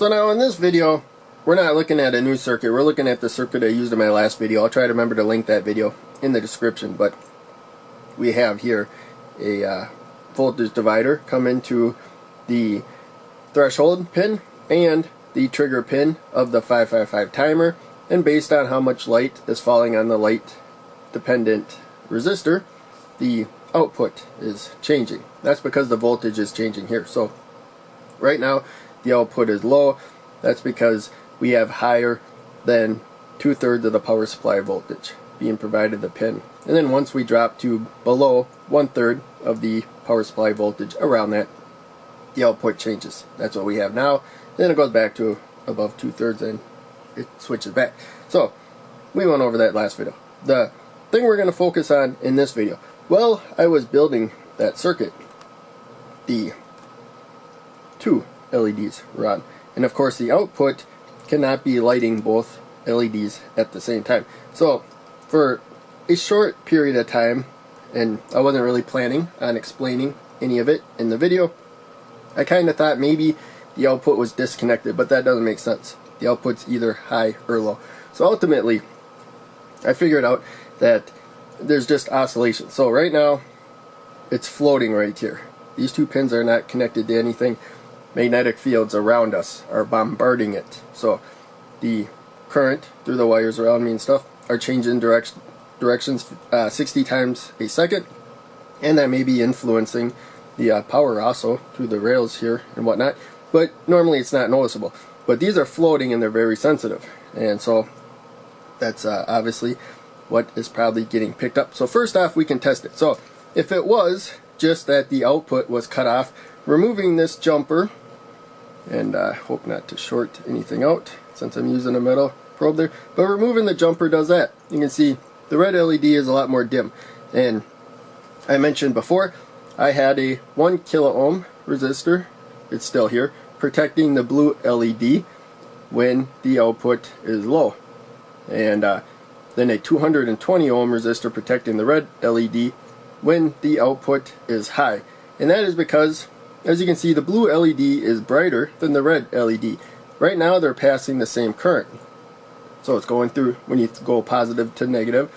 So now in this video, we're not looking at a new circuit, we're looking at the circuit I used in my last video. I'll try to remember to link that video in the description, but we have here a voltage divider come into the threshold pin and the trigger pin of the 555 timer, and based on how much light is falling on the light dependent resistor, the output is changing. That's because the voltage is changing here. So right now the output is low. That's because we have higher than 2/3 of the power supply voltage being provided the pin. And then once we drop to below 1/3 of the power supply voltage, around that, the output changes. That's what we have now. Then it goes back to above 2/3 and it switches back. So we went over that last video. The thing we're going to focus on in this video, well, I was building that circuit, the two LEDs were on, and of course the output cannot be lighting both LEDs at the same time. So for a short period of time, and I wasn't really planning on explaining any of it in the video, I kind of thought maybe the output was disconnected, but that doesn't make sense. The output's either high or low. So ultimately I figured out that there's just oscillation. So right now it's floating right here. These two pins are not connected to anything. Magnetic fields around us are bombarding it. So the current through the wires around me and stuff are changing directions 60 times a second, and that may be influencing the power also through the rails here and whatnot, but normally it's not noticeable. But these are floating and they're very sensitive, and so that's obviously what is probably getting picked up. So first off, we can test it. So if it was just that the output was cut off, removing this jumper, and I hope not to short anything out since I'm using a metal probe there, but removing the jumper does that. You can see the red LED is a lot more dim, and I mentioned before I had a 1 kilo ohm resistor, it's still here, protecting the blue LED when the output is low, and then a 220 ohm resistor protecting the red LED when the output is high. And that is because, as you can see, the blue LED is brighter than the red LED. Right now they're passing the same current. So it's going through, when you go positive to negative,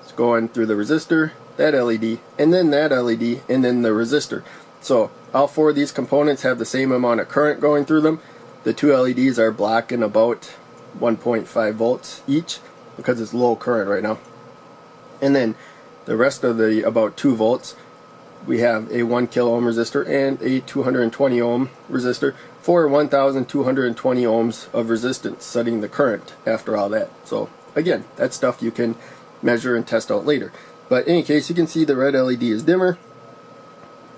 it's going through the resistor, that LED, and then that LED, and then the resistor. So all four of these components have the same amount of current going through them. The two LEDs are blocking about 1.5 volts each because it's low current right now. And then the rest of the about 2 volts, we have a 1 kilo ohm resistor and a 220 ohm resistor for 1,220 ohms of resistance, setting the current after all that. So again, that's stuff you can measure and test out later. But in any case, you can see the red LED is dimmer,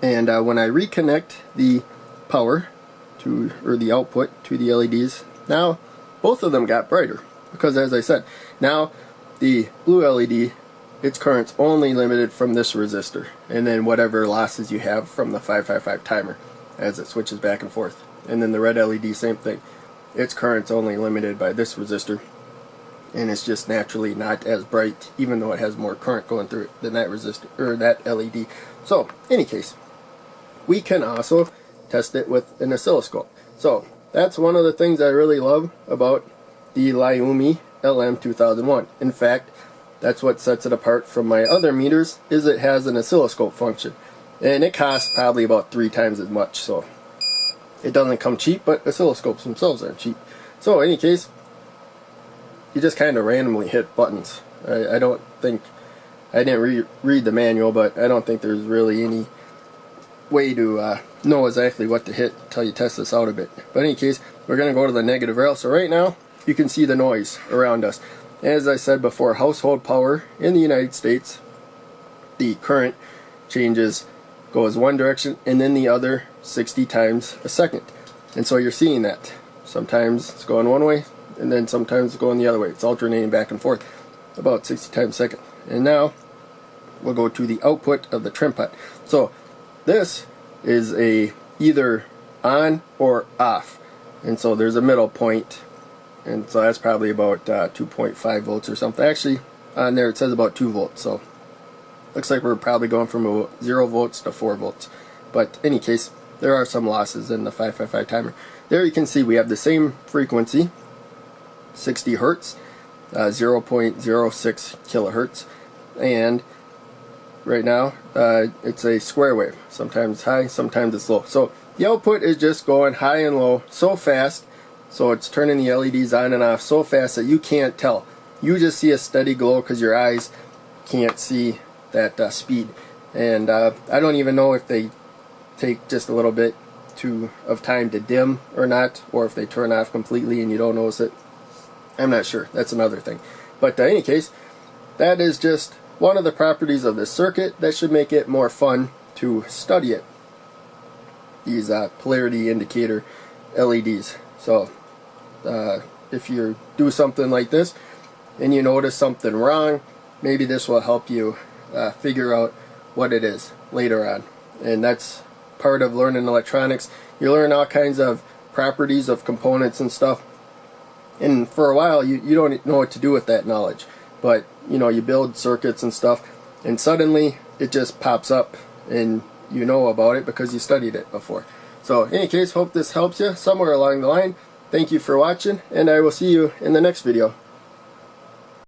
and when I reconnect the power to, or the output to the LEDs, now both of them got brighter, because as I said, now the blue LED, its current's only limited from this resistor, and then whatever losses you have from the 555 timer as it switches back and forth. And then the red LED, same thing, its current's only limited by this resistor, and it's just naturally not as bright, even though it has more current going through it than that resistor or that LED. So in any case, we can also test it with an oscilloscope. So that's one of the things I really love about the Lyumi LM2001. In fact, that's what sets it apart from my other meters, is it has an oscilloscope function, and it costs probably about 3 times as much. So it doesn't come cheap, but oscilloscopes themselves aren't cheap. So in any case, you just kind of randomly hit buttons. I don't think, I didn't read the manual, but I don't think there's really any way to know exactly what to hit until you test this out a bit. But in any case, we're going to go to the negative rail. So right now you can see the noise around us. As I said before, household power in the United States, the current changes, goes one direction and then the other 60 times a second. And so you're seeing that. Sometimes it's going one way, and then sometimes it's going the other way. It's alternating back and forth about 60 times a second. And now we'll go to the output of the trim pot. So this is a either on or off, and so there's a middle point, and so that's probably about 2.5 volts or something. Actually on there it says about 2 volts, so looks like we're probably going from about 0 volts to 4 volts. But in any case, there are some losses in the 555 timer. there you can see we have the same frequency, 60 hertz, 0.06 kilohertz, and right now it's a square wave. Sometimes high, sometimes it's low. So the output is just going high and low so fast, so it's turning the LEDs on and off so fast that you can't tell. You just see a steady glow because your eyes can't see that speed. And I don't even know if they take just a little bit of time to dim or not, or if they turn off completely and you don't notice it. I'm not sure. That's another thing. But in any case, that is just one of the properties of this circuit that should make it more fun to study it. These polarity indicator LEDs. So if you do something like this and you notice something wrong, maybe this will help you figure out what it is later on. And that's part of learning electronics. You learn all kinds of properties of components and stuff, and for a while you don't know what to do with that knowledge, but you know, you build circuits and stuff and suddenly it just pops up and you know about it because you studied it before. So in any case, hope this helps you somewhere along the line. Thank you for watching, and I will see you in the next video.